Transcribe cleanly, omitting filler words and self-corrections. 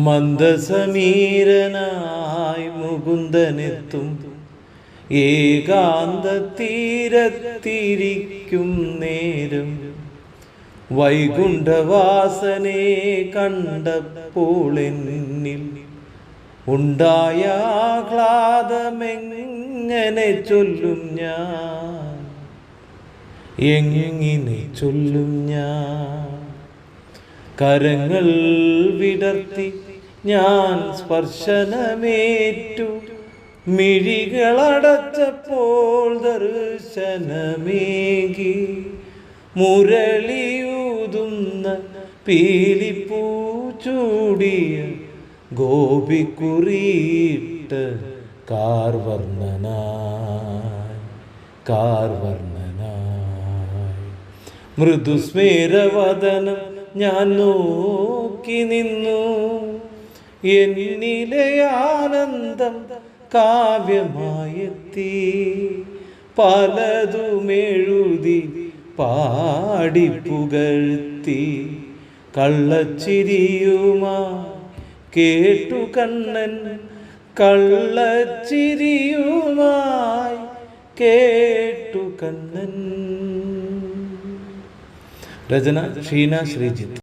മന്ദസമീരനായി മുകുന്ദനെത്തും ഏകാന്ത തീരത്തിരിക്കും നേരം വൈകുണ്ഠവാസനെ കണ്ടപ്പോൾ എന്നിൽ ഉണ്ടായ ആഹ്ലാദമെങ്ങനെ ചൊല്ലും ഞാൻ, എങ്ങനെ ചൊല്ലും ഞാൻ? കരങ്ങൾ വിടർത്തി ഞാൻ സ്പർശനമേറ്റു, മിഴികളടച്ചപ്പോൾ ദർശനമേകി. മുരളിയൂതുന്ന പീലിപ്പൂ ചൂടിയ ഗോപിക്കുറിയിട്ട കാർവർണ്ണനായി മൃദുസ്മേരവദനം ഞാൻ നോക്കി നിന്നു. എന്നിലെ ആനന്ദം കാവ്യമായെത്തി, പലതുമെഴുതി പാടിപ്പുകഴ്ത്തി. കള്ളച്ചിരിയുമാ കേട്ടു കണ്ണൻ, കള്ളച്ചിരിയുമായി കേട്ടു കണ്ണൻ. രചന ഷീന ശ്രീജിത്ത്.